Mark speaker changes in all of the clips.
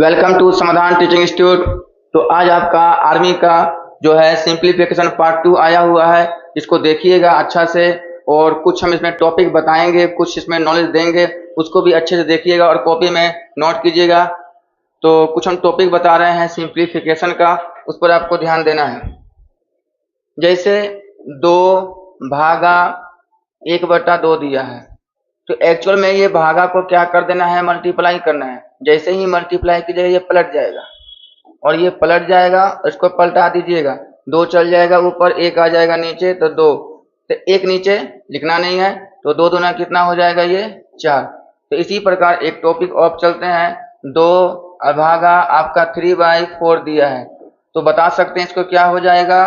Speaker 1: Welcome to समाधान teaching institute. तो आज आपका आर्मी का जो है सिंप्लीफिकेशन पार्ट 2 आया हुआ है। इसको देखिएगा अच्छा से, और कुछ हम इसमें टॉपिक बताएंगे, कुछ इसमें नॉलेज देंगे, उसको भी अच्छे से देखिएगा और कॉपी में नोट कीजिएगा। तो कुछ हम टॉपिक बता रहे हैं सिंप्लीफिकेशन का, उस पर आपको ध्यान देना है। जैसे 2 भागा 1/2 दिया है, तो एक्चुअल में ये भागा को क्या कर देना है, मल्टीप्लाई करना है। जैसे ही मल्टीप्लाई कीजिएगा ये पलट जाएगा, और ये पलट जाएगा, इसको पलटा दीजिएगा, 2 चल जाएगा ऊपर, 1 आ जाएगा नीचे, तो 2, तो 1 नीचे लिखना नहीं है, तो 2 दूना कितना हो जाएगा, ये 4। तो इसी प्रकार एक टॉपिक और चलते हैं। 2 भागा आपका 3/4 दिया है, तो बता सकते हैं इसको क्या हो जाएगा।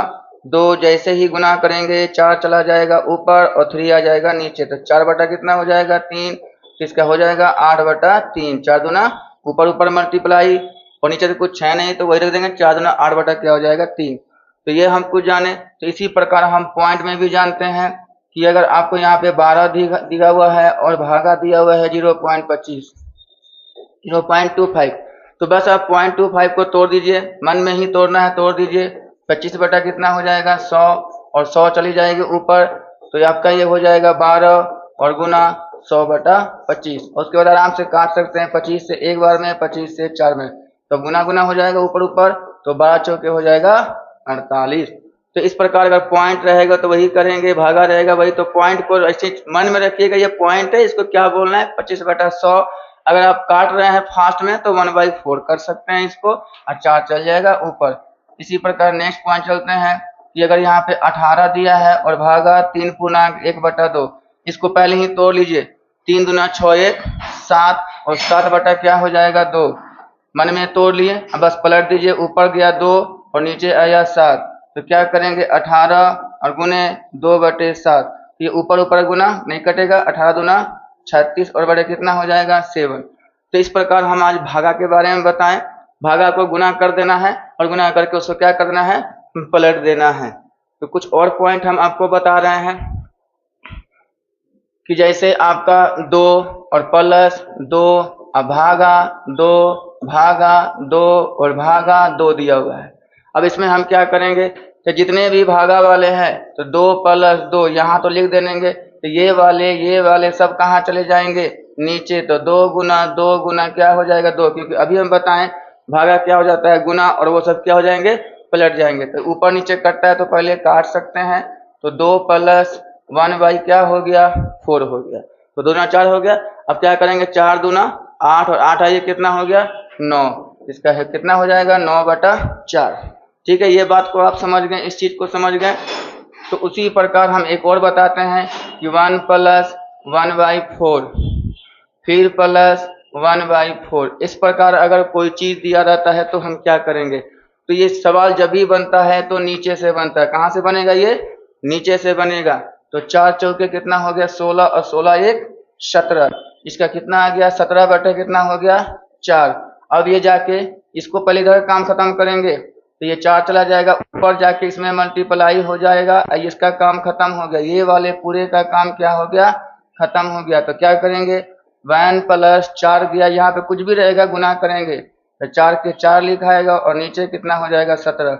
Speaker 1: 2 जैसे ही गुना करेंगे 4 चला जाएगा ऊपर और 3 आ जाएगा नीचे, तो 4 बटा कितना हो जाएगा, 3। इसका हो जाएगा 8/3। 4 दूना ऊपर ऊपर मल्टीप्लाई, और नीचे तो कुछ है नहीं तो वही रख देंगे, 4 दूना 8 बटा क्या हो जाएगा, 3। तो ये हम कुछ जाने। तो इसी प्रकार हम पॉइंट में भी जानते हैं कि अगर आपको यहाँ पे 12 दिया हुआ है और भागा दिया हुआ है 0.25 0.25, तो बस आप 0.25 को तोड़ दीजिए, मन में ही तोड़ना है, तोड़ दीजिए। 25 बटा कितना हो जाएगा, 100, और 100 चली जाएगी ऊपर, तो आपका ये हो जाएगा 12 और गुना 100/25। उसके बाद आराम से काट सकते हैं, 25 से एक बार में, 25 से 4 में, तो गुना गुना हो जाएगा ऊपर ऊपर, तो 12 चौके हो जाएगा 48। तो इस प्रकार अगर पॉइंट रहेगा तो वही करेंगे, भागा रहेगा वही, तो पॉइंट को ऐसे मन में रखिएगा, ये पॉइंट है, इसको क्या बोलना है, 25/100। अगर आप काट रहे हैं फास्ट में तो 1/4 कर सकते हैं इसको, और 4 चल जाएगा ऊपर। इसी प्रकार नेक्स्ट पॉइंट चलते हैं कि अगर यहाँ पे 18 दिया है और भागा 3/1/2, इसको पहले ही तोड़ लीजिए। 3 दूना 6, 1 7, और 7 बटा क्या हो जाएगा, 2। मन में तोड़ लिए, अब बस पलट दीजिए, ऊपर गया 2 और नीचे आया 7, तो क्या करेंगे 18 और गुने 2/7, ये ऊपर ऊपर गुना नहीं कटेगा, 18 दूना 36 और बड़े कितना हो जाएगा, 7। तो इस प्रकार हम आज भागा के बारे में बताएं। भागा को गुना कर देना है और गुना करके उसको क्या करना है, पलट देना है। तो कुछ और पॉइंट हम आपको बता रहे हैं कि जैसे आपका 2 और प्लस 2 भागा 2 भागा 2 और भागा 2 दिया हुआ है। अब इसमें हम क्या करेंगे, तो जितने भी भागा वाले हैं तो 2 + 2 यहाँ तो लिख देंगे, तो ये वाले सब कहाँ चले जाएंगे, नीचे। तो 2 गुना क्या हो जाएगा, 2, क्योंकि अभी हम बताएं भागा क्या हो जाता है, गुना, और वो सब क्या हो जाएंगे, पलट जाएंगे। तो ऊपर नीचे कटता है तो पहले काट सकते हैं, तो 2 + 1 क्या हो गया, 4 हो गया, तो 2 दूना 4 हो गया। अब क्या करेंगे, 4 दूना 8 और 8 आइए कितना हो गया, 9। इसका है कितना हो जाएगा, 9/4। ठीक है, ये बात को आप समझ गए, इस चीज को समझ गए। तो उसी प्रकार हम एक और बताते हैं कि 1 + 1/4, फिर + 1/4। इस प्रकार अगर कोई चीज दिया रहता है तो हम क्या करेंगे, तो ये सवाल जब भी बनता है तो नीचे से बनता है। कहाँ से बनेगा, ये नीचे से बनेगा। तो 4 चौके कितना हो गया, 16, और 16 1 17, इसका कितना आ गया, 17 बटे कितना हो गया, 4। अब ये जाके इसको पहले इधर काम खत्म करेंगे, तो ये 4 चला जाएगा ऊपर, जाके इसमें मल्टीप्लाई हो जाएगा, इसका काम खत्म हो गया, ये वाले पूरे का काम क्या हो गया, खत्म हो गया। तो क्या करेंगे, 1 + 4 दिया, यहाँ पे कुछ भी रहेगा गुना करेंगे, तो 4 के 4 लिखाएगा, और नीचे कितना हो जाएगा, 17।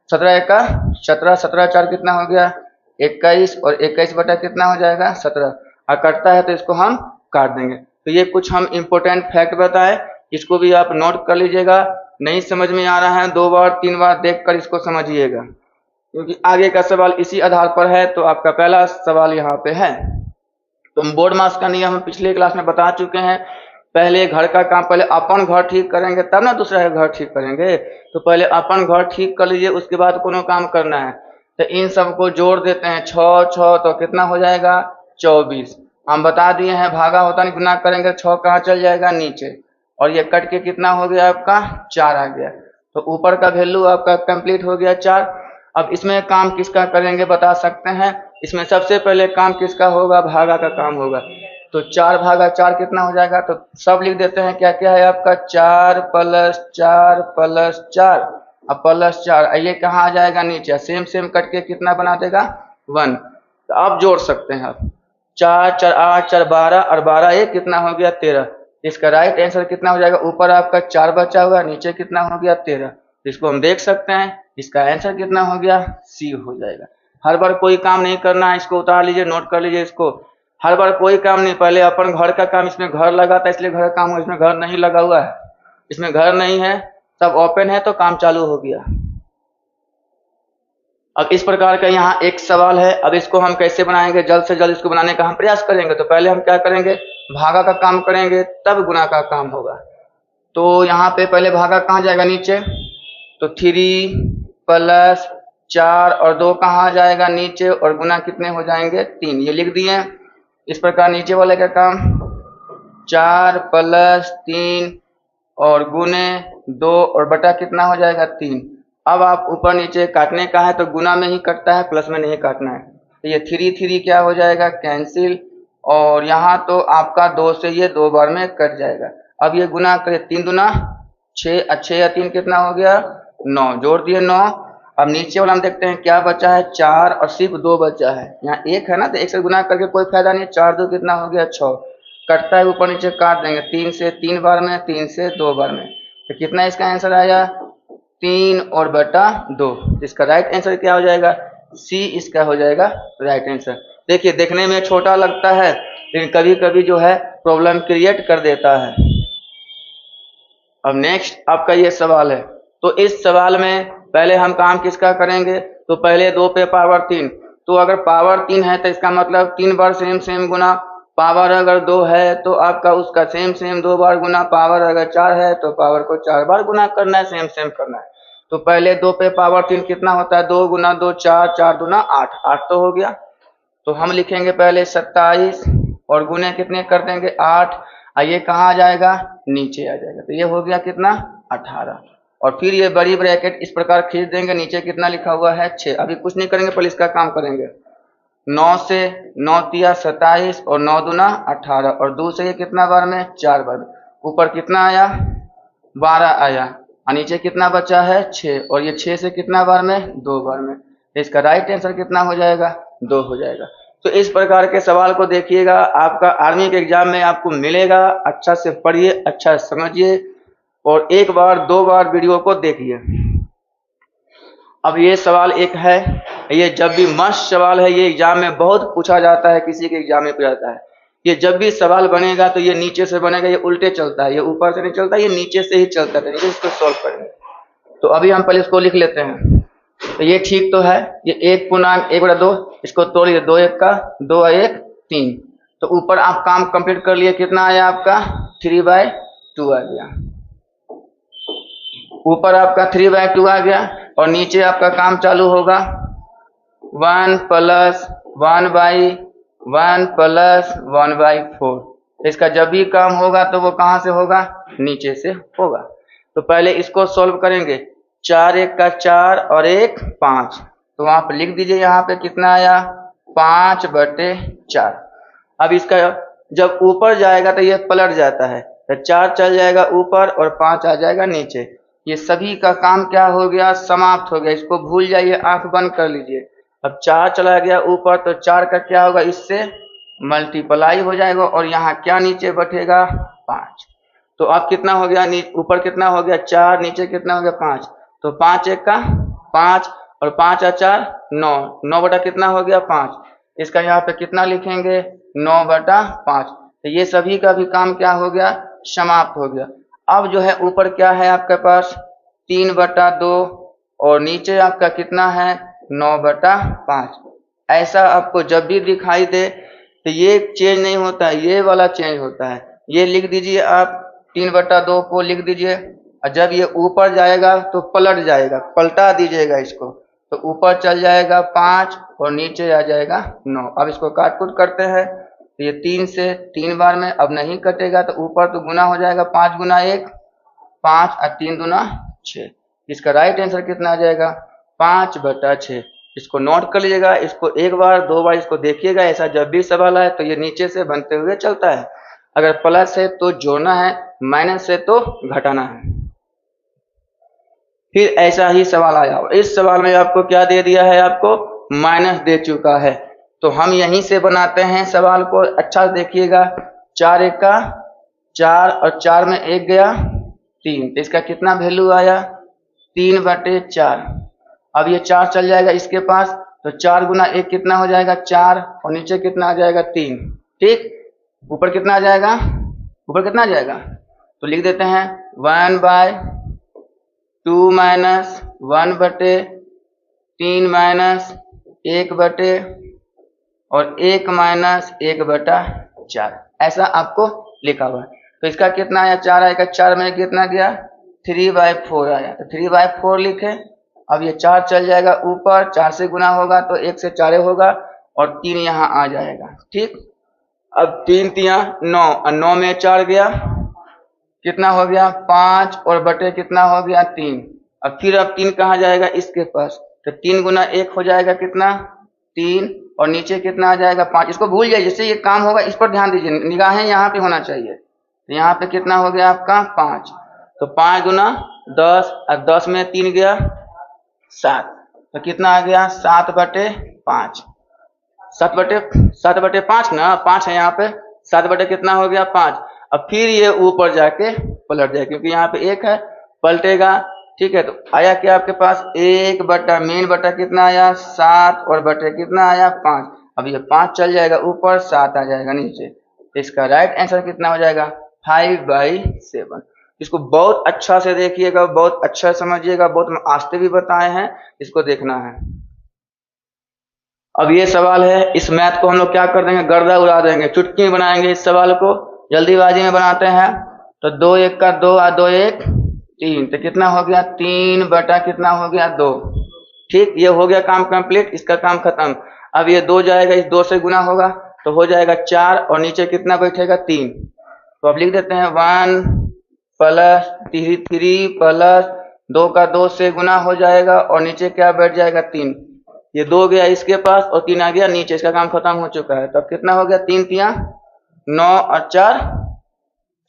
Speaker 1: 17 1 17, 17 4 कितना हो गया, 21, और 21 बटा कितना हो जाएगा, 17। और कटता है तो इसको हम काट देंगे। तो ये कुछ हम इम्पोर्टेंट फैक्ट बताए, इसको भी आप नोट कर लीजिएगा। नहीं समझ में आ रहा है 2 बार 3 बार देखकर इसको समझिएगा, क्योंकि आगे का सवाल इसी आधार पर है। तो आपका पहला सवाल यहाँ पे है। तो बोर्ड मार्क्स का नियम हम पिछले क्लास में बता चुके हैं। पहले घर का काम, पहले अपन घर ठीक करेंगे तब ना दूसरा घर ठीक करेंगे। तो पहले अपन घर ठीक कर लीजिए, उसके बाद कोनो काम करना है। तो इन सबको जोड़ देते हैं, 6 6, तो कितना हो जाएगा, 24। हम बता दिए हैं भागा होता नहीं, गुना करेंगे 6 कहाँ चल जाएगा, नीचे, और ये कट के कितना हो गया आपका, 4 आ गया। तो ऊपर का वैल्यू आपका कंप्लीट हो गया, 4। अब इसमें काम किसका करेंगे बता सकते हैं। इसमें सबसे पहले काम किसका होगा, भागा का काम होगा। तो 4 भागा 4 कितना हो जाएगा, तो सब लिख देते हैं, क्या क्या है आपका, 4 + 4 + 4, अब +4, ये कहाँ आ जाएगा, नीचे, सेम सेम कट के कितना बना देगा, 1। तो आप जोड़ सकते हैं आप, 4 4 8 4 12, और 12 1 कितना हो गया, 13। इसका राइट आंसर कितना हो जाएगा, ऊपर आपका 4 बचा हुआ, नीचे कितना हो गया 13। इसको हम देख सकते हैं, इसका आंसर कितना हो गया, सी हो जाएगा। हर बार कोई काम नहीं करना है, इसको उतार लीजिए, नोट कर लीजिए इसको। हर बार कोई काम नहीं, पहले अपन घर का काम, इसमें घर लगा था इसलिए घर का काम हो, इसमें घर नहीं लगा हुआ है, इसमें घर नहीं है, सब ओपन है तो काम चालू हो गया। अब इस प्रकार का यहाँ एक सवाल है। अब इसको हम कैसे बनाएंगे, जल्द से जल्द इसको बनाने का हम प्रयास करेंगे। तो पहले हम क्या करेंगे, भागा का काम करेंगे, तब गुणा का काम होगा। तो यहाँ पे पहले भागा कहाँ जाएगा, नीचे, तो 3 प्लस 4 और 2 कहाँ जाएगा, नीचे, और गुना कितने हो जाएंगे 3, ये लिख दिए। इस प्रकार नीचे वाले का काम 4 प्लस 3 और गुने 2 और बटा कितना हो जाएगा 3। अब आप ऊपर नीचे काटने का है तो गुना में ही कटता है, प्लस में नहीं काटना है। तो ये 3 क्या हो जाएगा, कैंसिल, और यहाँ तो आपका 2 से ये 2 बार में कट जाएगा। अब ये गुना करें, 3 दूना 6, 6 या 3 कितना हो गया 9, जोड़ दिए 9। अब नीचे वाला हम देखते हैं क्या बचा है, 4 और सिर्फ 2 बचा है, यहाँ 1 है ना, तो 1 से गुना करके कोई फायदा नहीं। 4 2 कितना हो गया 6, कटता है ऊपर नीचे काट देंगे, 3 से 3 बार में, 3 से 2 बार में, तो कितना इसका आंसर आया 3 और बटा 2। इसका राइट आंसर क्या हो जाएगा, सी इसका हो जाएगा राइट आंसर। देखिए देखने में छोटा लगता है लेकिन कभी कभी जो है प्रॉब्लम क्रिएट कर देता है। अब नेक्स्ट आपका ये सवाल है, तो इस सवाल में पहले हम काम किसका करेंगे, तो पहले 2 पे पावर 3, तो अगर पावर 3 है तो इसका मतलब 3 बार सेम गुना, पावर अगर 2 है तो आपका उसका सेम 2 बार गुना, पावर अगर 4 है तो पावर को 4 बार गुना करना है, सेम करना है। तो पहले 2 पे पावर 3 कितना होता है, 2 गुना 2 4, 4 दूना 8, 8 तो हो गया। तो हम लिखेंगे पहले 27 और गुने कितने कर देंगे 8, ये कहाँ आ जाएगा, नीचे आ जाएगा, तो ये हो गया कितना 18। और फिर ये बड़ी ब्रैकेट इस प्रकार खींच देंगे, नीचे कितना लिखा हुआ है 6। अभी कुछ नहीं करेंगे, पहले इसका काम करेंगे। 9 से 9 तिया 27 और 9 दूना 18 और 2 से ये कितना बार में 4 बार में, ऊपर कितना आया 12 आया, और नीचे कितना बचा है 6, और ये 6 से कितना बार में 2 बार में, इसका राइट आंसर कितना हो जाएगा 2 हो जाएगा। तो इस प्रकार के सवाल को देखिएगा, आपका आर्मी के एग्जाम में आपको मिलेगा, अच्छा से पढ़िए, अच्छा समझिए, और 1 बार 2 बार वीडियो को देखिए। अब ये सवाल एक है, ये जब भी मस्त सवाल है, ये एग्जाम में बहुत पूछा जाता है, किसी के एग्जाम में पूछा जाता है। ये जब भी सवाल बनेगा तो ये नीचे से बनेगा, ये उल्टे चलता है, ये ऊपर से नहीं चलता, ये नीचे से ही चलता है। तो इसको सॉल्व करेंगे, तो अभी हम पहले इसको लिख लेते हैं। तो ये ठीक तो है, ये 1 पूर्णांक 1 बटा 2, इसको तोड़िए, 2 1 का 2 1 3, तो ऊपर आप काम कंप्लीट कर लिए, कितना आया आपका 3/2 आ गया, ऊपर आपका 3/2 आ गया, और नीचे आपका काम चालू होगा 1 प्लस 1/1 प्लस 1/4। इसका जब भी काम होगा तो वो कहाँ से होगा, नीचे से होगा। तो पहले इसको सॉल्व करेंगे, 4 1 का 4 और 1 5, तो आप लिख दीजिए यहाँ पे कितना आया 5/4। अब इसका जब ऊपर जाएगा तो ये पलट जाता है, तो 4 चल जाएगा ऊपर और 5 आ जाएगा नीचे। ये सभी का काम क्या हो गया, समाप्त हो गया, इसको भूल जाइए, आंख बंद कर लीजिए। अब 4 चला गया ऊपर, तो 4 का क्या होगा, इससे मल्टीप्लाई हो जाएगा, और यहाँ क्या नीचे बैठेगा 5। तो अब कितना हो गया, ऊपर कितना हो गया 4, नीचे कितना हो गया 5, तो 5 1 का 5 और 5 4 9, 9 बटा कितना हो गया 5, इसका यहाँ पे कितना लिखेंगे 9/5। तो ये सभी का भी काम क्या हो गया, समाप्त हो गया। अब जो है ऊपर क्या है आपके पास 3/2 और नीचे आपका कितना है 9/5। ऐसा आपको जब भी दिखाई दे तो ये चेंज नहीं होता है, ये वाला चेंज होता है। ये लिख दीजिए आप 3/2 को लिख दीजिए, और जब ये ऊपर जाएगा तो पलट जाएगा, पलटा दीजिएगा इसको, तो ऊपर चल जाएगा 5 और नीचे आ जाएगा 9। अब इसको काट कूट करते हैं, तो ये 3 से 3 बार में अब नहीं कटेगा, तो ऊपर तो गुना हो जाएगा 5 गुना 1 5 और 3 दूना 6। इसका राइट आंसर कितना आ जाएगा 5/6। इसको नोट कर लीजिएगा, इसको 1 बार 2 बार इसको देखिएगा। ऐसा जब भी सवाल आए तो ये नीचे से बनते हुए चलता है, अगर प्लस है तो जोड़ना है, माइनस है तो घटाना है। फिर ऐसा ही सवाल आया, इस सवाल में आपको क्या दे दिया है, आपको माइनस दे चुका है, तो हम यहीं से बनाते हैं सवाल को। अच्छा देखिएगा, 4 1 का 4 और 4 में 1 गया 3, तो इसका कितना वैल्यू आया 3/4। अब ये 4 चल जाएगा इसके पास, तो 4 गुना 1 कितना हो जाएगा 4, और नीचे कितना आ जाएगा 3। ठीक, ऊपर कितना आ जाएगा, ऊपर कितना आ जाएगा, तो लिख देते हैं 1/2 माइनस 1/3 माइनस 1/, और 1 माइनस 1/4, ऐसा आपको लिखा हुआ है। तो इसका कितना आया 4 आएगा, 4 में कितना गया 3/4 आया, तो 3/4 लिखे। अब ये 4 चल जाएगा ऊपर, 4 से गुना होगा तो 1 से 4 होगा, और 3 यहाँ आ जाएगा। ठीक, अब 3 3 9, और 9 में 4 गया कितना हो गया 5, और बटे कितना हो गया 3। अब फिर अब 3 कहाँ जाएगा इसके पास, तो 3 गुना 1 हो जाएगा कितना 3, और नीचे कितना आ जाएगा 5। इसको भूल जाइए, जिससे ये काम होगा इस पर ध्यान दीजिए, निगाहें यहाँ पे होना चाहिए। तो यहाँ पे कितना हो गया आपका 5, तो 5 गुना 10, और 10 में 3 गया 7, तो कितना आ गया 7/5, 7/5 ना, 5 है यहाँ पे, 7 बटे कितना हो गया 5। अब फिर ये ऊपर जाके पलट जाए, क्योंकि यहाँ पे 1 है, पलटेगा। ठीक है, तो आया क्या आपके पास 1 बटा मेन बटा कितना आया 7, और बटे कितना आया 5। अब ये 5 चल जाएगा ऊपर, 7 आ जाएगा नीचे, तो इसका राइट आंसर कितना हो जाएगा 5/7। इसको बहुत अच्छा से देखिएगा, बहुत अच्छा समझिएगा, बहुत आस्ते भी बताए हैं, इसको देखना है। अब ये सवाल है, इस मैथ को हम लोग क्या कर देंगे, गर्दा उड़ा देंगे, चुटकी में बनाएंगे इस सवाल को, जल्दीबाजी में बनाते हैं। तो 2 1 का 2 और 2 1 3, तो कितना हो गया 3 बटा कितना हो गया 2। ठीक, ये हो गया काम कंप्लीट, इसका काम खत्म। अब ये 2 जाएगा, इस 2 से गुना होगा तो हो जाएगा 4, और नीचे कितना बैठेगा 3। तो अब लिख देते हैं 1 प्लस 3 प्लस 2 का 2 से गुना हो जाएगा, और नीचे क्या बैठ जाएगा 3। ये 2 गया इसके पास, और 3 आ गया नीचे, इसका काम खत्म हो चुका है। तो अब कितना हो गया 3 3 9 और 4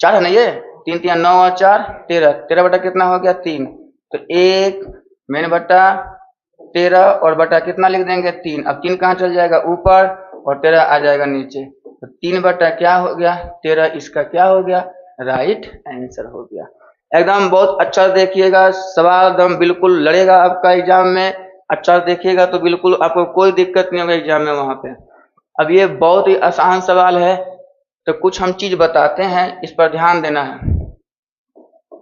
Speaker 1: 4 है ना, ये 3 3 9 और 4 13, 13 बटा कितना हो गया 3। तो 1 मेन बटा 13, और बटा कितना लिख देंगे 3। अब 3 कहाँ चल जाएगा ऊपर, और 13 आ जाएगा नीचे, तो 3 बटा क्या हो गया 13, इसका क्या हो गया राइट आंसर हो गया। एकदम बहुत अच्छा देखिएगा, सवाल एकदम बिल्कुल लड़ेगा आपका एग्जाम में, अच्छा देखिएगा तो बिल्कुल आपको कोई दिक्कत नहीं होगा एग्जाम में वहां पे। अब ये बहुत ही आसान सवाल है, तो कुछ हम चीज बताते हैं, इस पर ध्यान देना है।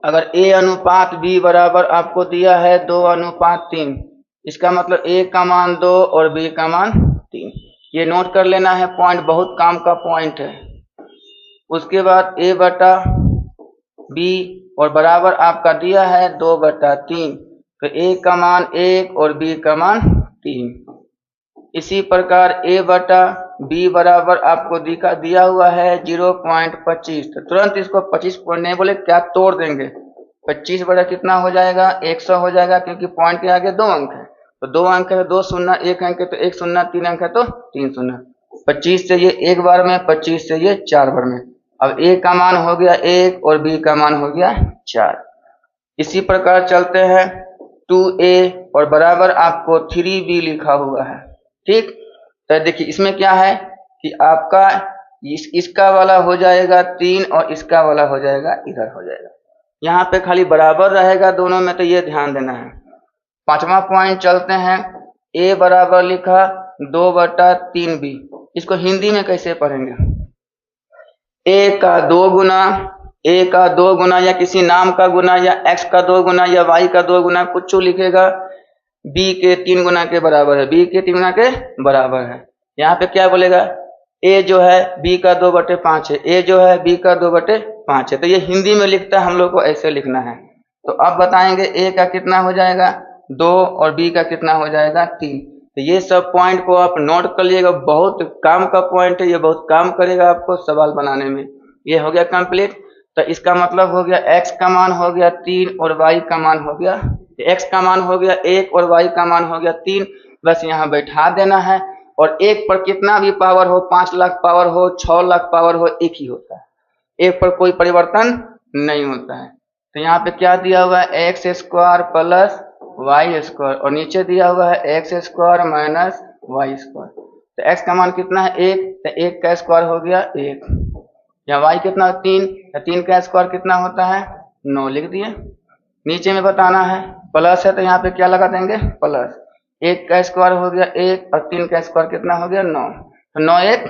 Speaker 1: अगर A अनुपात B बराबर आपको दिया है 2:3, इसका मतलब A का मान 2 और B का मान 3, ये नोट कर लेना है, पॉइंट बहुत काम का पॉइंट है। उसके बाद A बटा B और बराबर आपका दिया है 2/3, तो A का मान 1 और B का मान 3। इसी प्रकार A बटा B बराबर आपको दिया हुआ है 0.25, तो तुरंत इसको 25 पॉइंट नहीं बोले क्या तोड़ देंगे, 25 बटा कितना हो जाएगा 100 हो जाएगा, क्योंकि पॉइंट के आगे 2 अंक है, तो 2 अंक है 2 शून्य, 1 अंक है तो 1 शून्य, 3 अंक है तो 3 शून्य। 25 से ये 1 बार में, 25 से ये 4 बार में। अब A का मान हो गया 1 और B का मान हो गया 4। इसी प्रकार चलते हैं 2A और बराबर आपको 3B लिखा हुआ है। ठीक, तो देखिए इसमें क्या है कि आपका इसका वाला हो जाएगा 3 और इसका वाला हो जाएगा इधर हो जाएगा, यहाँ पे खाली बराबर रहेगा दोनों में, तो ये ध्यान देना है। 5वां पॉइंट चलते हैं, A बराबर लिखा 2/3B, इसको हिंदी में कैसे पढ़ेंगे, A का 2 गुना या किसी नाम का गुना, या X का 2 गुना या Y का 2 गुना, कुछ लिखेगा B के 3 गुना के बराबर है, B के 3 गुना के बराबर है। यहाँ पे क्या बोलेगा A जो है B का 2/5 है, A जो है B का 2/5 है, तो ये हिंदी में लिखता है, हम लोग को ऐसे लिखना है। तो अब बताएंगे A का कितना हो जाएगा 2 और B का कितना हो जाएगा 3। तो ये सब पॉइंट को आप नोट कर लीजिएगा, बहुत काम का पॉइंट है, ये बहुत काम करेगा आपको सवाल बनाने में। ये हो गया कंप्लीट, तो इसका मतलब हो गया x का मान हो गया 3 और y का मान हो गया, x का मान हो गया 1 और y का मान हो गया 3, बस यहाँ बैठा देना है। और 1 पर कितना भी पावर हो, 5 लाख पावर हो, 6 लाख पावर हो, एक ही होता है, 1 पर कोई परिवर्तन नहीं होता है। तो यहाँ पे क्या दिया हुआ है x² प्लस y², और नीचे दिया हुआ है x² माइनस y²। तो x का मान कितना है 1, तो 1 का स्क्वायर हो गया 1, यहाँ y कितना 3, 3 का स्क्वायर कितना होता है 9 लिख दिए। नीचे में बताना है, प्लस है तो यहाँ पे क्या लगा देंगे प्लस, 1 का स्क्वायर हो गया 1 और 3 का स्क्वायर कितना हो गया 9, तो 9 1,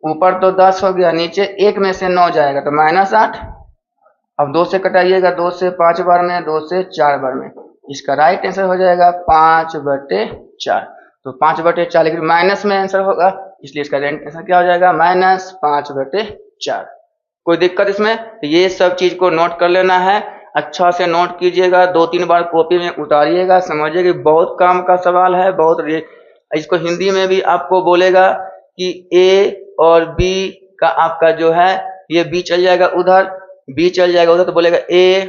Speaker 1: ऊपर तो 10 हो गया, नीचे 1 में से 9 जाएगा तो -8। अब 2 से कटाइएगा, 2 से 5 बार में, 2 से 4 बार में, इसका राइट आंसर हो जाएगा 5/4। तो 5/4 लेकिन माइनस में आंसर होगा, इसलिए इसका राइट आंसर क्या हो जाएगा -5/4। कोई दिक्कत इसमें? तो ये सब चीज को नोट कर लेना है, अच्छा से नोट कीजिएगा, 2-3 बार कॉपी में उतारिएगा, समझिएगा बहुत काम का सवाल है। बहुत इसको हिंदी में भी आपको बोलेगा कि ए और बी का आपका जो है ये बी चल जाएगा उधर, बी चल जाएगा उधर, तो बोलेगा ए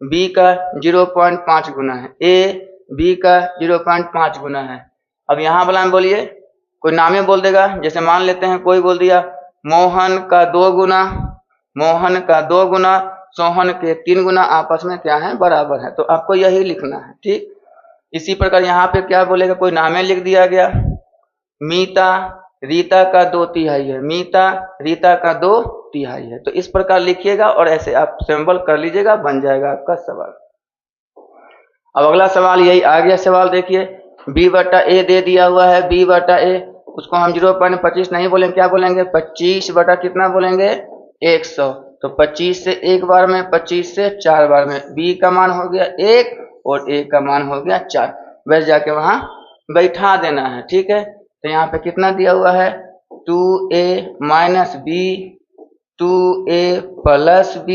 Speaker 1: बी का 0.5 गुना है, ए बी का 0.5 गुना है। अब यहाँ वाला में बोलिए, कोई नामे बोल देगा, जैसे मान लेते हैं कोई बोल दिया मोहन का 2 गुना, मोहन का 2 गुना सोहन के 3 गुना आपस में क्या है बराबर है, तो आपको यही लिखना है। ठीक, इसी प्रकार यहाँ पे क्या बोलेगा, कोई नामे लिख दिया गया, मीता रीता का 2/3 है, मीता रीता का 2/3 है, तो इस प्रकार लिखिएगा और ऐसे आप सिंबल कर लीजिएगा, बन जाएगा आपका सवाल। अब अगला सवाल यही आ गया। सवाल देखिए, b/a दे दिया हुआ है, b/a, उसको हम 0.25 नहीं बोलेंगे, क्या बोलेंगे 25 बटा कितना बोलेंगे 100, तो 25 से 1 बार में, 25 से 4 बार में, b का मान हो गया 1 और a का मान हो गया 4, बस जाके वहां बैठा देना है। ठीक है, तो यहाँ पे कितना दिया हुआ है 2a - b, 2a + b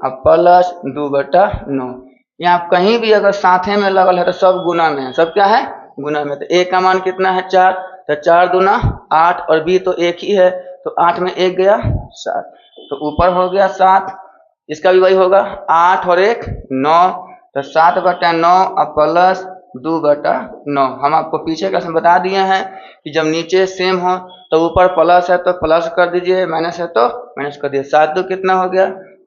Speaker 1: और प्लस 2/9। यहाँ कहीं भी अगर साथे में लगल है तो सब गुना में है, सब क्या है गुना में। तो a का मान कितना है 4, तो 4 दूना 8 और b तो एक ही है, तो 8 में 1 गया 7, तो ऊपर हो गया 7, इसका भी वही होगा 8 और 1 9, तो 7/9 और प्लस 2/9। हम आपको पीछे क्लास में बता दिए हैं कि जब नीचे सेम हो तो ऊपर प्लस है तो प्लस कर दीजिए, माइनस है तो माइनस कर दीजिए। 7 2 कितना हो गया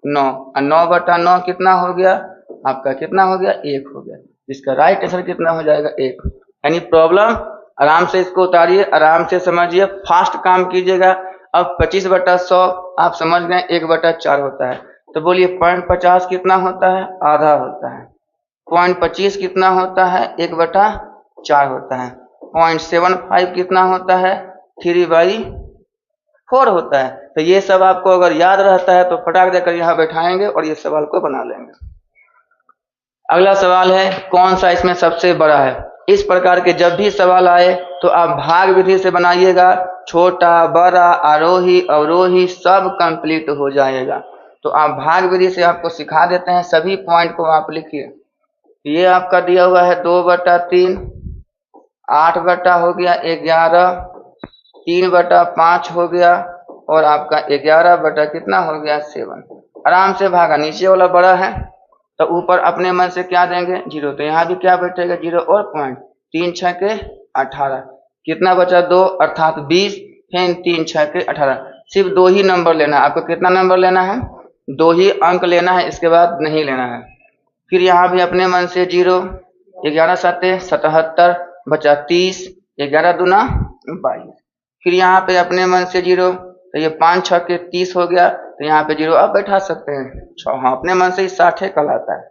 Speaker 1: 9, और 9/9 कितना हो गया आपका, कितना हो गया 1 हो गया। इसका राइट आंसर कितना हो जाएगा 1। यानी प्रॉब्लम आराम से इसको उतारिए, आराम से समझिए, फास्ट काम कीजिएगा। अब 25/100 आप समझ गए 1/4 होता है, तो बोलिए 0.50 कितना होता है, आधा होता है। 0.25 कितना होता है 1/4 होता है। 0.75 कितना होता है 3/4 होता है। तो ये सब आपको अगर याद रहता है तो फटाक देकर यहाँ बैठाएंगे और ये सवाल को बना लेंगे। अगला सवाल है, कौन सा इसमें सबसे बड़ा है। इस प्रकार के जब भी सवाल आए तो आप भाग विधि से बनाइएगा, छोटा बड़ा आरोही अवरोही सब कंप्लीट हो जाएगा। तो आप भाग विधि से आपको सिखा देते हैं, सभी पॉइंट को आप लिखिए। ये आपका दिया हुआ है 2/3, 8 बटा हो गया 11, 3/5 हो गया और आपका 11 बटा कितना हो गया 7। आराम से भागा, नीचे वाला बड़ा है तो ऊपर अपने मन से क्या देंगे 0, तो यहाँ भी क्या बैठेगा 0 और पॉइंट, 3 6 के 18, कितना बचा 2 अर्थात 20, फिर 3 6 के 18। सिर्फ 2 ही नंबर लेना है आपको, कितना नंबर लेना है 2 ही अंक लेना है, इसके बाद नहीं लेना है। फिर यहाँ भी अपने मन से 0, 11 7 77 बचा 30, 11 दूना 22। फिर यहाँ पे अपने मन से 0, तो ये 5 6 के 30 हो गया, तो यहाँ पे 0 आप बैठा सकते हैं 6, हाँ अपने मन से ही 60 कहलाता है।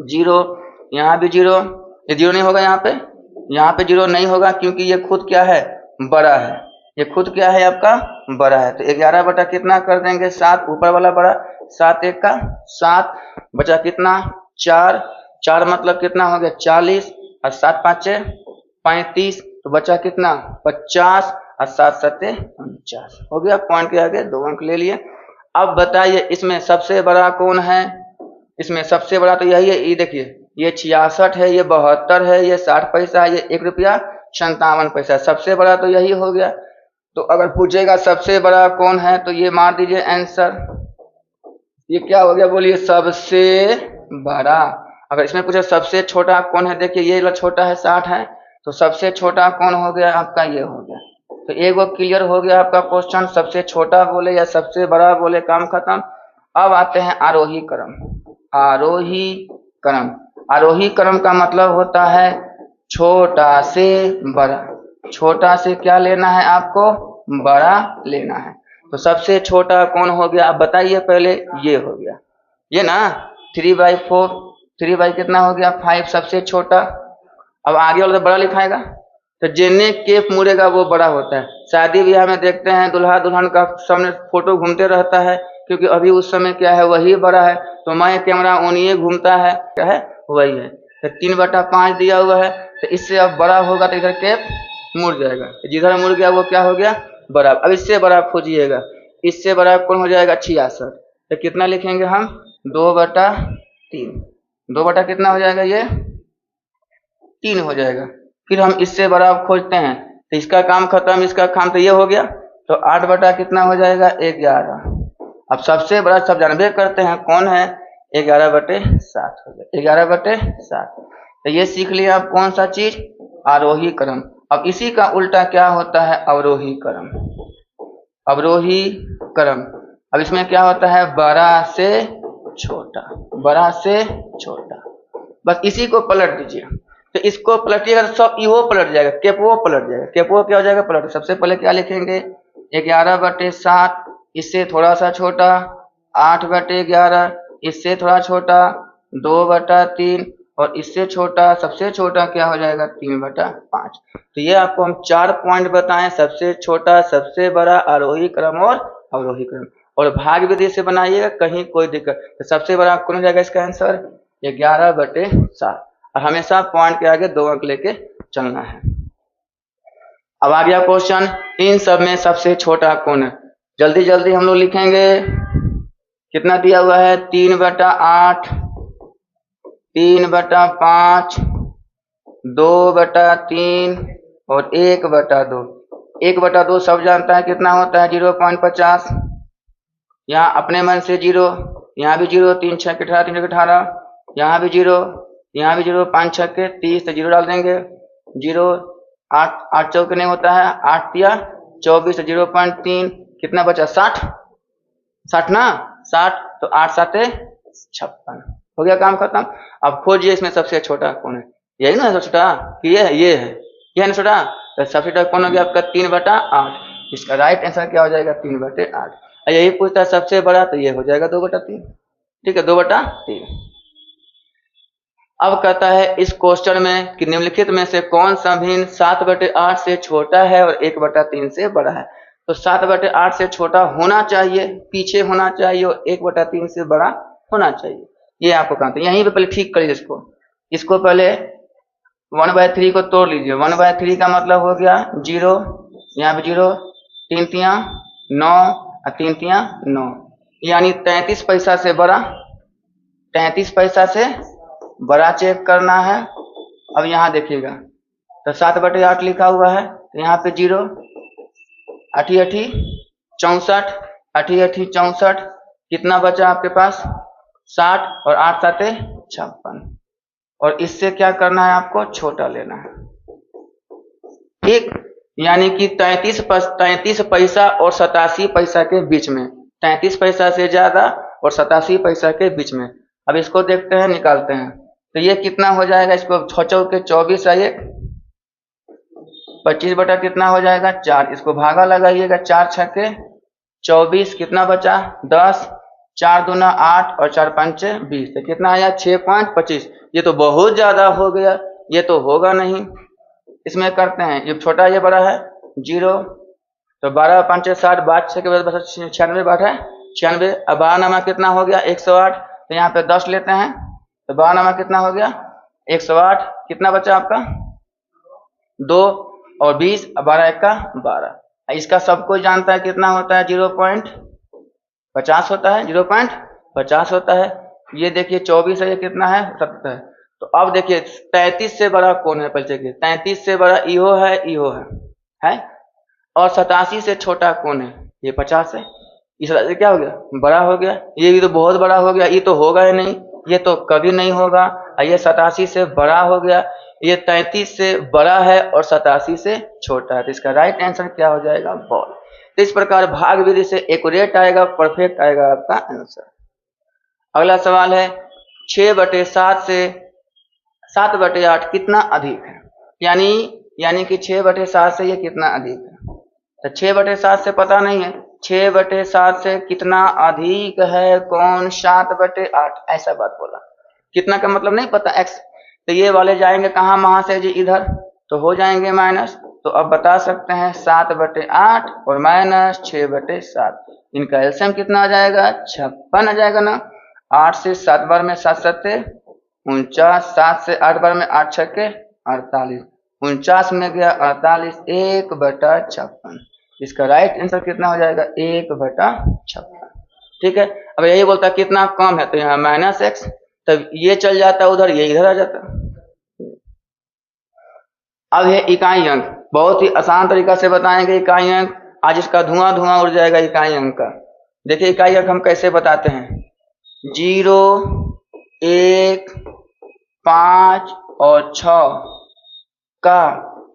Speaker 1: 0 यहाँ भी 0, ये 0 नहीं होगा यहाँ पे 0 नहीं होगा क्योंकि ये खुद क्या है बड़ा है, ये खुद क्या है आपका बड़ा है। तो 11 बटा कितना कर देंगे 7, ऊपर वाला बड़ा, 7 1 का 7 बचा कितना 4, 4 मतलब कितना हो गया 40 और 7 5 35, तो बचा कितना 50 और 7 7 49 हो गया। पॉइंट के आगे 2 अंक ले लिए। अब बताइए इसमें सबसे बड़ा कौन है, इसमें सबसे बड़ा तो यही है, ये देखिए ये 66 है, ये 72 है, ये 60 पैसा है, ये 1 रुपया 57 पैसा, सबसे बड़ा तो यही हो गया। तो अगर पूछेगा सबसे बड़ा कौन है तो ये मार दीजिए आंसर, ये क्या हो गया बोलिए सबसे बड़ा। अगर इसमें पूछे सबसे छोटा कौन है, देखिए ये छोटा है 60 है, तो सबसे छोटा कौन हो गया आपका ये हो गया। तो एक वो क्लियर हो गया आपका क्वेश्चन, सबसे छोटा बोले या सबसे बड़ा बोले, काम खत्म। अब आते हैं आरोही क्रम। आरोही क्रम, आरोही क्रम का मतलब होता है छोटा से बड़ा, छोटा से क्या लेना है आपको बड़ा लेना है। तो सबसे छोटा कौन हो गया, आप बताइए पहले। ये हो गया, ये ना 3/4, 3 कितना हो गया 5, सबसे छोटा। अब आगे वाला तो बड़ा लिखाएगा, तो जेने केप मुड़ेगा वो बड़ा होता है। शादी ब्याह में देखते हैं दुल्हा दुल्हन का सामने फोटो घूमते रहता है, क्योंकि अभी उस समय क्या है वही बड़ा है, तो मैं कैमरा ओनिए घूमता है, क्या है वही है। तो 3/5 दिया हुआ है, तो इससे अब बड़ा होगा तो इधर केप मुड़ जाएगा, जिधर मुड़ गया वो क्या हो गया बड़ा। अब इससे बड़ा खोजिएगा, इससे बड़ा कौन हो जाएगा 66, तो कितना लिखेंगे हम 2/3। 2 कितना हो जाएगा, ये 3 हो जाएगा। फिर हम इससे बड़ा खोजते हैं, तो इसका काम खत्म, इसका काम तो ये हो गया, तो 8 कितना हो जाएगा 11। अब सबसे बड़ा सब जानबे करते हैं कौन है, 11/7 हो गया, 11/7। तो ये सीख लिया आप कौन सा चीज, आरोही क्रम। अब इसी का उल्टा क्या होता है, अवरोही क्रम। अवरोही क्रम, अब इसमें क्या होता है, बड़ा से छोटा, बड़ा से छोटा, बस इसी को पलट दीजिए। तो इसको पलटिएगा तो सब इहो पलट जाएगा, केपो पलट जाएगा। केपो क्या हो जाएगा पलट। सबसे पहले क्या लिखेंगे 11/7, इससे थोड़ा सा छोटा 8/11, इससे थोड़ा छोटा 2/3, और इससे छोटा सबसे छोटा क्या हो जाएगा 3/5। तो ये आपको हम 4 पॉइंट बताएं, सबसे छोटा, सबसे बड़ा, आरोही क्रम और अवरोही क्रम। और भाग विधि से बनाइएगा, कहीं कोई दिक्कत। तो सबसे बड़ा कौन हो जाएगा इसका आंसर 11/7, और हमेशा पॉइंट के आगे 2 अंक लेके चलना है। अब आ गया क्वेश्चन, इन सब में सबसे छोटा कौन है। जल्दी जल्दी हम लोग लिखेंगे, कितना दिया हुआ है 3/8, 3/5, 2/3 और 1/2। 1/2 सब जानता है कितना होता है 0.50। यहाँ अपने मन से 0, यहाँ भी 0, 3 6 18, 3 18, यहाँ भी 0, यहाँ भी 0, 5 6 30, तो 0 डाल देंगे। 0 8 8 चौके नहीं होता है, 8 या 24, 0.3, कितना बचा 60, 60 ना 60, तो 8 7 56, हो गया काम खत्म। अब खोजिए इसमें सबसे छोटा कौन है, यही ना सबसे छोटा, कि ये है, ये है ना छोटा। तो सबसे छोटा कौन हो गया आपका 3/8। इसका राइट आंसर क्या हो जाएगा 3/8। यही पूछता है सबसे बड़ा, तो ये हो जाएगा 2/3। ठीक है 2/3। अब कहता है इस क्वेश्चन में कि निम्नलिखित में से कौन सा भिन्न 7/8 से छोटा है और 1/3 से बड़ा है। तो 7/8 से छोटा होना चाहिए, पीछे होना चाहिए, और 1/3 से बड़ा होना चाहिए। ये आपको कहते हैं, यहीं पे पहले ठीक करिए इसको पहले 1/3 को तोड़ लीजिए। 1/3 का मतलब हो गया 0, यहाँ पे 0, 3 तियां 9 और 3 तियां 9, यानी 33 पैसा से बड़ा, 33 पैसा से बड़ा चेक करना है। अब यहाँ देखिएगा, तो 7/8 लिखा हुआ है, तो यहाँ पे 0, 8 8 64, 8 8 64, कितना बचा आपके पास 60, और 8 7 56, और इससे क्या करना है आपको छोटा लेना है। ठीक, यानी कि 33 पैसा और 87 पैसा के बीच में, 33 पैसा से ज्यादा और 87 पैसा के बीच में। अब इसको देखते हैं, निकालते हैं, तो ये कितना हो जाएगा, इसको 6 चौके 24 आइए, 25 बटा कितना हो जाएगा 4, इसको भागा लगाइएगा, 4 6 24, कितना बचा 10, 4 दूना 8 और 4 5 20, तो कितना आया 6.25। ये तो बहुत ज्यादा हो गया, ये तो होगा नहीं। इसमें करते हैं, ये छोटा ये बड़ा है 0, तो 12 5 60, 12 के बाद 96 बाट है 96। अब 12 नामा कितना हो गया 108, तो यहाँ पे 10 लेते हैं, तो 12 नामा कितना हो गया 108, कितना बचा आपका 2 और 20, 12 1 का 12। इसका सबको जानता है कितना होता है 0.50 होता है, 0.50 होता है। ये देखिए 24 है, ये कितना है 70 है। तो अब देखिए 33 से बड़ा कौन है, पहले देखिए 33 से बड़ा इहो है, और 87 से छोटा कौन है, ये 50 है। इस तरह से क्या हो गया बड़ा हो गया, ये भी तो बहुत बड़ा हो गया, ये तो होगा ही नहीं, ये तो कभी नहीं होगा। ये 87 से बड़ा हो गया, ये 33 से बड़ा है और 87 से छोटा है, तो इसका राइट आंसर क्या हो जाएगा बॉल। तो इस प्रकार भाग विधि से एक्यूरेट आएगा, परफेक्ट आएगा आपका आंसर। अगला सवाल है 6/7 से 7/8 कितना अधिक है, यानी कि 6/7 से ये कितना अधिक है। तो 6/7 से पता नहीं है, 6/7 से कितना अधिक है, कौन 7/8, ऐसा बात बोला। कितना का मतलब नहीं पता x, तो ये वाले जाएंगे कहाँ वहां से जी, इधर, तो हो जाएंगे माइनस। तो अब बता सकते हैं 7/8 और माइनस 6/7, इनका एलसीएम कितना आ जाएगा, 56 आ जाएगा ना। 8 से 7 बार में 7 7 49, 7 से 8 बार में 8 6 48, 49 में गया 48, 1/56। इसका राइट आंसर कितना हो जाएगा, 1/56। ठीक है। अब यही बोलता कितना कम है, तो यहाँ -x, तब ये चल जाता उधर, ये इधर आ जाता। अब ये इकाई अंक बहुत ही आसान तरीका से बताएंगे। इकाई अंक आज इसका धुआं धुआं उड़ जाएगा इकाई अंक का। देखिए इकाई अंक हम कैसे बताते हैं, 0, 1, 5 और 6 का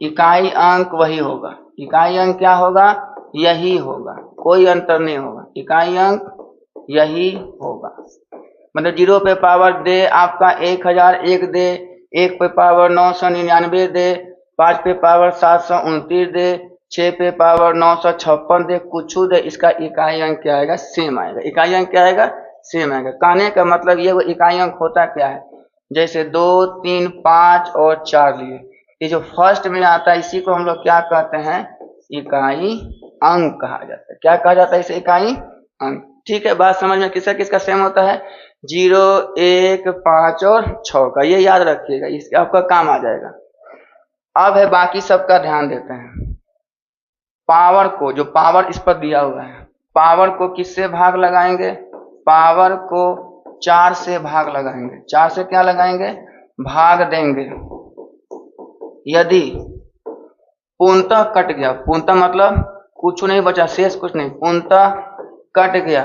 Speaker 1: इकाई अंक वही होगा। इकाई अंक क्या होगा, यही होगा, कोई अंतर नहीं होगा, इकाई अंक यही होगा। मतलब 0 पे पावर दे आपका 1001 दे, 1 पे पावर 999 दे, 5 पे पावर 729 दे, 6 पे पावर 956 दे, कुछ दे, इसका इकाई अंक क्या आएगा, सेम आएगा। इकाई अंक क्या आएगा, सेम आएगा। कहने का मतलब ये वो इकाई अंक होता क्या है, जैसे 2, 3, 5 और 4 लिए, ये जो फर्स्ट में आता है इसी को हम लोग क्या कहते हैं, इकाई अंक कहा जाता है। क्या कहा जाता है इसे, इकाई अंक। ठीक है, बात समझ में किसका किसका सेम होता है, 0, 1, 5 और 6 का, ये याद रखिएगा, इसका आपका काम आ जाएगा। अब है बाकी सबका ध्यान देते हैं। पावर को, जो पावर इस पर दिया हुआ है, पावर को किससे भाग लगाएंगे, पावर को 4 से भाग लगाएंगे। 4 से क्या लगाएंगे, भाग देंगे। यदि पूर्णतः कट गया, पूर्णतः मतलब कुछ नहीं बचा, शेष कुछ नहीं, पूर्णतः कट गया,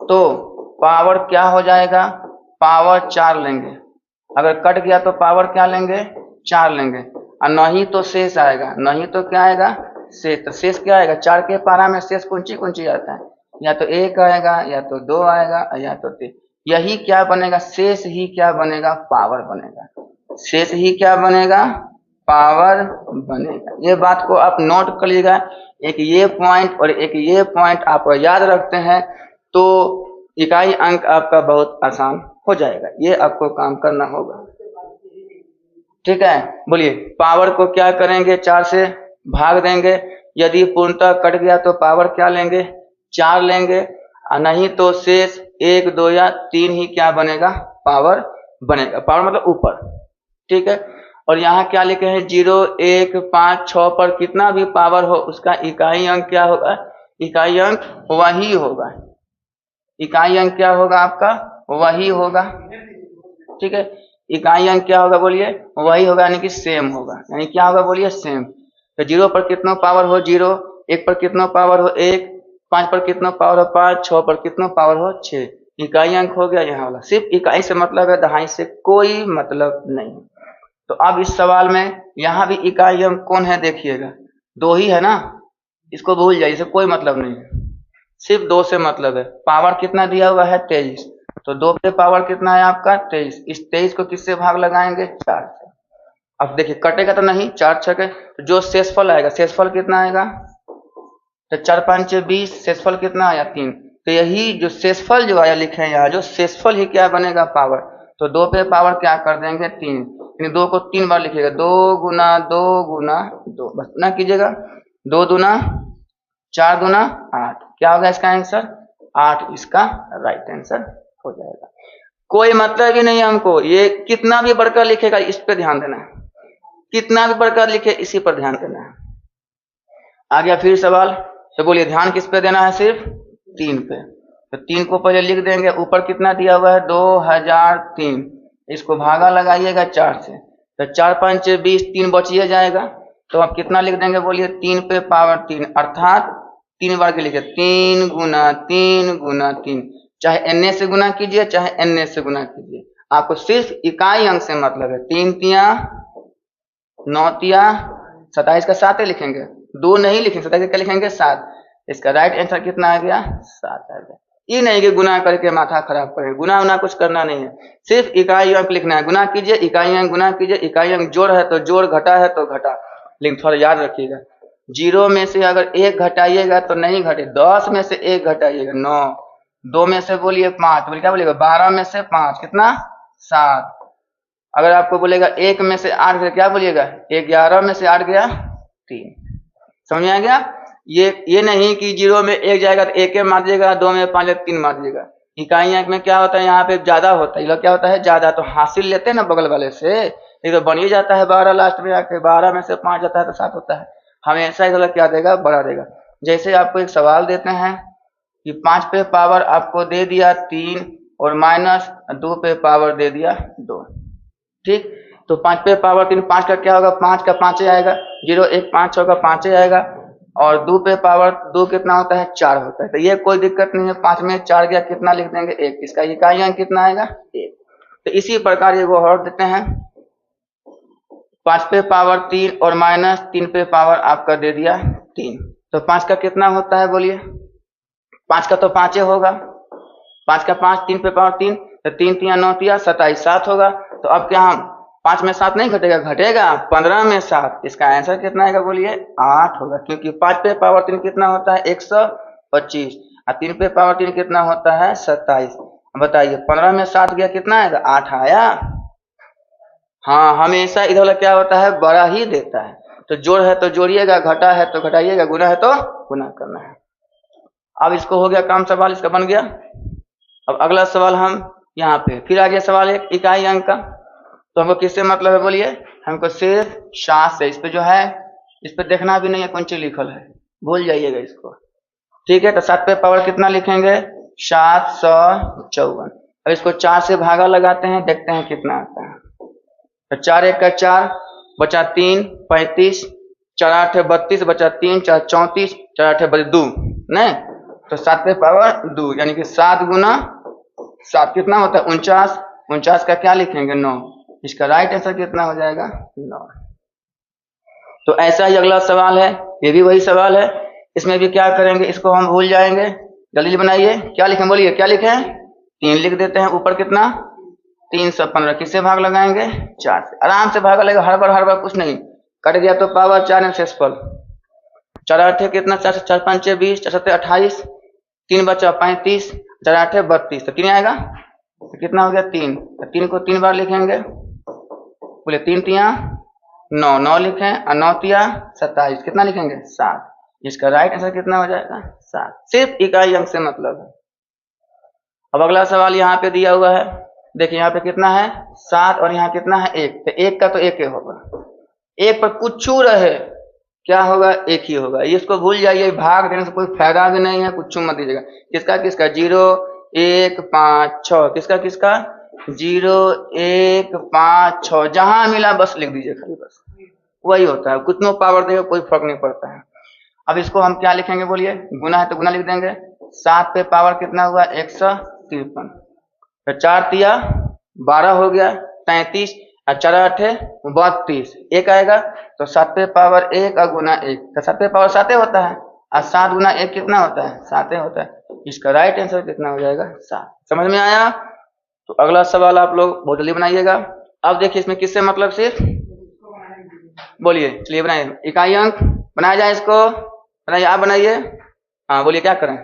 Speaker 1: तो पावर क्या हो जाएगा, पावर 4 लेंगे। अगर कट गया तो पावर क्या लेंगे, 4 लेंगे, और नहीं तो शेष आएगा। नहीं तो क्या आएगा, शेष। तो शेष क्या आएगा, 4 के पारा में शेष कुंची कुंची आता है, या तो 1 आएगा, या तो 2 आएगा, या तो 3। यही क्या बनेगा, शेष ही क्या बनेगा, पावर बनेगा। शेष ही क्या बनेगा, पावर बनेगा। ये बात को आप नोट कर लीजिएगा। एक ये पॉइंट और एक ये पॉइंट आप याद रखते हैं तो इकाई अंक आपका बहुत आसान हो जाएगा। ये आपको काम करना होगा। ठीक है, बोलिए, पावर को क्या करेंगे, 4 से भाग देंगे। यदि पूर्णतः कट गया तो पावर क्या लेंगे, 4 लेंगे, और नहीं तो शेष 1, 2 या 3 ही क्या बनेगा, पावर बनेगा। पावर मतलब ऊपर। ठीक है, और यहाँ क्या लिखे हैं, 0, 1, 5, 6 पर कितना भी पावर हो उसका इकाई अंक क्या होगा, इकाई अंक वही होगा। इकाई अंक क्या होगा आपका, वही होगा। ठीक है, इकाई अंक क्या होगा, बोलिए, वही होगा, यानी कि सेम होगा। यानी क्या होगा, बोलिए, सेम। तो 0 पर कितना पावर हो 0, 1 पर कितना पावर हो 1, 5 पर कितना पावर हो 5, 6 पर कितना पावर हो 6। इकाई अंक हो गया यहाँ वाला। सिर्फ इकाई से मतलब है, दहाई से कोई मतलब नहीं। तो अब इस सवाल में यहाँ भी इकाई अंक कौन है, देखिएगा 2 ही है ना, इसको भूल जाइए, इसे कोई मतलब नहीं है, सिर्फ 2 से मतलब है। पावर कितना दिया हुआ है, 23, तो 2 पे पावर कितना है आपका, 23। इस 23 को किससे भाग लगाएंगे, 4 से। अब देखिए कटेगा तो नहीं, 4 6 तो जो शेषफल आएगा, शेषफल कितना आएगा, तो 4 5 20, शेषफल कितना आया, 3। तो यही जो शेषफल जो आया लिखे हैं यहाँ, जो शेषफल ही क्या बनेगा, पावर। तो 2 पे पावर क्या कर देंगे, 3। 2 को 3 बार लिखिएगा, 2 गुना 2 गुना 2, बस ना कीजिएगा, 2 दूना 4 दूना 8। क्या होगा इसका आंसर, 8 इसका राइट आंसर हो जाएगा। कोई मतलब ही नहीं है हमको, ये कितना भी बढ़कर लिखेगा इस पे ध्यान देना है, कितना भी बढ़कर लिखे इसी पर ध्यान देना है। आ गया फिर सवाल, तो बोलिए ध्यान किस पे देना है, सिर्फ 3 पे। तो 3 को पहले लिख देंगे, ऊपर कितना दिया हुआ है, 2003, इसको भागा लगाइएगा 4 से, तो 4 5 20, 3 बचिए जाएगा। तो आप कितना लिख देंगे, बोलिए, 3 पे पावर 3, अर्थात 3 बार के लिखे, 3 गुना 3 गुना 3। चाहे एन से गुना कीजिए, चाहे एन से गुना कीजिए, आपको सिर्फ इकाई अंक से मतलब है। 3 तिया 9 तिया 27 का 7 लिखेंगे, 2 नहीं लिखेंगे, 27 क्या लिखेंगे, 7। इसका राइट आंसर कितना आ गया, 7 आ गया। ये नहीं कि गुना करके माथा खराब करें, गुना उना कुछ करना नहीं है, सिर्फ इकाई अंक लिखना है। गुना कीजिए, इकाई अंक गुना कीजिए, इकाई अंक जोड़ है तो जोड़, घटा है तो घटा। लेकिन थोड़ा याद रखिएगा, जीरो में से अगर एक घटाइएगा तो नहीं घटे, 10 में से एक घटाइएगा 9, 2 में से बोलिए 5, बोलिए क्या बोलिएगा 12 में से 5 कितना 7। अगर आपको बोलेगा 1 में से 8 क्या बोलिएगा 11 में से 8 गया 3। समझ में आ गया। ये नहीं कि जीरो में 1 जाएगा तो 1 मार दीजिएगा, 2 में 5 3 मार दीजिएगा। इकाई अंक में क्या होता है यहाँ पे ज्यादा होता है, ये क्या होता है ज्यादा, तो हासिल लेते हैं ना बगल वाले से, ये तो बन ही जाता है 12 लास्ट में आके, 12 में से 5 जाता है तो 7 होता है। हमेशा इधर क्या देगा बड़ा देगा। जैसे आपको एक सवाल देते हैं कि 5 पे पावर आपको दे दिया 3 और माइनस 2 पे पावर दे दिया 2, ठीक। तो 5 पे पावर 3, 5 का क्या होगा 5 का 5 आएगा, 0 1 5 होगा 5 आएगा, और 2 पे पावर 2 कितना होता है 4 होता है। तो ये कोई दिक्कत नहीं है, 5 में 4 गया कितना लिख देंगे 1, इसका इकाई अंक कितना आएगा 1। तो इसी प्रकार ये वो और देते हैं 5 पे पावर 3 और माइनस 3 पे पावर आपका दे दिया 3, तो 5 का कितना होता है बोलिए, 5 का तो 5 होगा, 5 का 5 3 पे पावर 3, तो 3 3 9 3 27 7 होगा। तो अब क्या हम 5 में 7 नहीं घटेगा, घटेगा 15 में 7, इसका आंसर कितना आएगा बोलिए 8 होगा, क्योंकि 5 पे पावर 3 कितना होता है 125 और 3 पे पावर 3 कितना होता है 27। बताइए 15 में 7 गया कितना आएगा 8 आया। हाँ हमेशा इधर वाला क्या होता है बड़ा ही देता है, तो जोड़ है तो जोड़िएगा, घटा है तो घटाइएगा, गुना है तो गुना करना है। अब इसको हो गया काम, सवाल इसका बन गया। अब अगला सवाल हम यहाँ पे फिर आ गया सवाल एक इकाई अंक का, तो हमको किससे मतलब है बोलिए, हमको सिर्फ 7 से, इस पे जो है इस पे देखना भी नहीं है कौन सी लिखल है, भूल जाइएगा इसको, ठीक है। तो 7 पे पावर कितना लिखेंगे 754। अब इसको 4 से भागा लगाते हैं, देखते हैं कितना आता है। तो 4 1 का 4 बचा 3 35, 4 8 32 बचा 3 4 34, 4 8 बचे 2 नहीं, तो 7 पे पावर 2 यानी कि 7 गुना 7 कितना होता है 49, 49 का क्या लिखेंगे 9, इसका राइट आंसर कितना हो जाएगा 9। तो ऐसा ही अगला सवाल है, ये भी वही सवाल है, इसमें भी क्या करेंगे, इसको हम भूल जाएंगे, जल्दी बनाइए, क्या लिखें बोलिए, क्या लिखें 3 लिख देते हैं, ऊपर कितना 315, किससे भाग लगाएंगे 4 से, आराम से भाग लगेगा, हड़बड़ कुछ नहीं, कट गया तो पावर 4 शेषफल, 4 8 कितना 4 4 5 20, 4 7 28, 3 बचा 35, 4 8 32, तो 3 आएगा, तो कितना हो गया 3, तो 3 को 3 बार लिखेंगे, बोले 3 3 9, 9 लिखें और 9 3 27, कितना लिखेंगे 7, इसका राइट आंसर कितना हो जाएगा 7। सिर्फ इकाई अंक से मतलब है। अब अगला सवाल यहाँ पे दिया हुआ है, देखिए यहाँ पे कितना है 7 और यहाँ कितना है 1, तो 1 का तो 1 ही होगा, 1 पर कुछ रहे क्या होगा 1 ही होगा, इसको भूल जाइए, भाग देने से कोई फायदा भी नहीं है, कुछ मत दीजिएगा। किसका किसका 0 1 5 6, किसका किसका 0 1 5 6, जहां मिला बस लिख दीजिए, खाली बस वही होता है, कितनों पावर देगा कोई फर्क नहीं पड़ता है। अब इसको हम क्या लिखेंगे बोलिए, गुना है तो गुना लिख देंगे, 7 पे पावर कितना हुआ 153, तो 4 3 12 हो गया 33 और 4 8 32, 1 आएगा, तो 7 पे पावर 1 और गुना 1, तो 7 पे पावर 7 होता है और 7 गुना 1 कितना होता है 7 होता है, इसका राइट आंसर कितना हो जाएगा 7। समझ में आया। तो अगला सवाल आप लोग बहुत जल्दी बनाइएगा। अब देखिए इसमें किससे मतलब सिर्फ बोलिए, चलिए बनाइए, इकाई अंक बनाया जाए, इसको बनाइए, आप बनाइए, हाँ बोलिए क्या करें,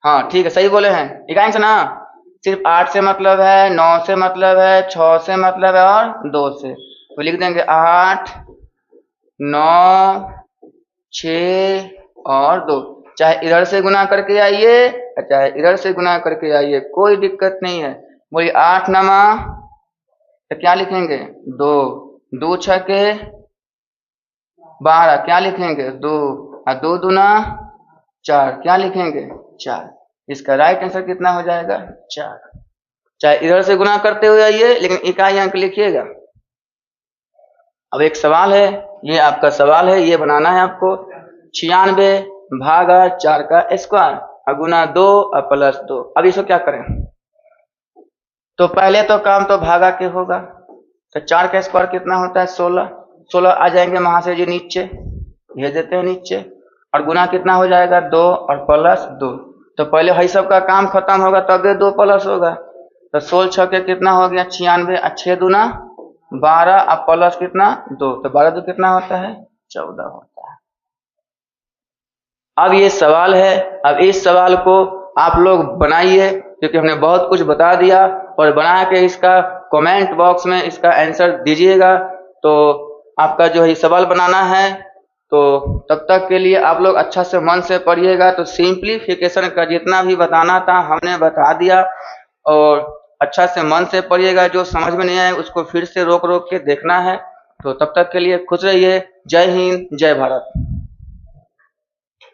Speaker 1: हाँ ठीक है सही बोले हैं, इकाई अंक से ना सिर्फ 8 से मतलब है, 9 से मतलब है, 6 से मतलब है और 2 से, तो लिख देंगे 8 9 6 और 2, चाहे इधर से गुना करके आइए चाहे इधर से गुना करके आइए, कोई दिक्कत नहीं है। बोलिए 8 नमा तो क्या लिखेंगे 2, 2 छके 12, क्या लिखेंगे 2, और 2 दूना 4, क्या लिखेंगे 4, इसका राइट आंसर कितना हो जाएगा 4। चाहे इधर से गुना करते हुए आइए लेकिन इकाई अंक लिखिएगा। अब एक सवाल है, ये आपका सवाल है, ये बनाना है आपको, 96 भागा 4 का स्क्वायर और गुना 2 और प्लस 2। अब इसको क्या करें, तो पहले तो काम तो भागा के होगा, तो 4 का स्क्वायर कितना होता है 16, 16 आ जाएंगे वहां से जी नीचे, भेज देते हैं नीचे, और गुना कितना हो जाएगा 2 और प्लस 2, तो पहले वही सब का काम खत्म होगा तब 2 प्लस होगा, तो 16 छके कितना हो गया 96 और 6 दूना 12 और प्लस कितना 2, तो 12 2 कितना होता है 14 होता है। अब ये सवाल है, अब इस सवाल को आप लोग बनाइए, क्योंकि हमने बहुत कुछ बता दिया, और बना के इसका कमेंट बॉक्स में इसका आंसर दीजिएगा। तो आपका जो है सवाल बनाना है, तो तब तक के लिए आप लोग अच्छा से मन से पढ़िएगा। तो सिंप्लीफिकेशन का जितना भी बताना था हमने बता दिया, और अच्छा से मन से पढ़िएगा। जो समझ में नहीं आए उसको फिर से रोक रोक के देखना है। तो तब तक के लिए खुश रहिए। जय हिंद, जय भारत।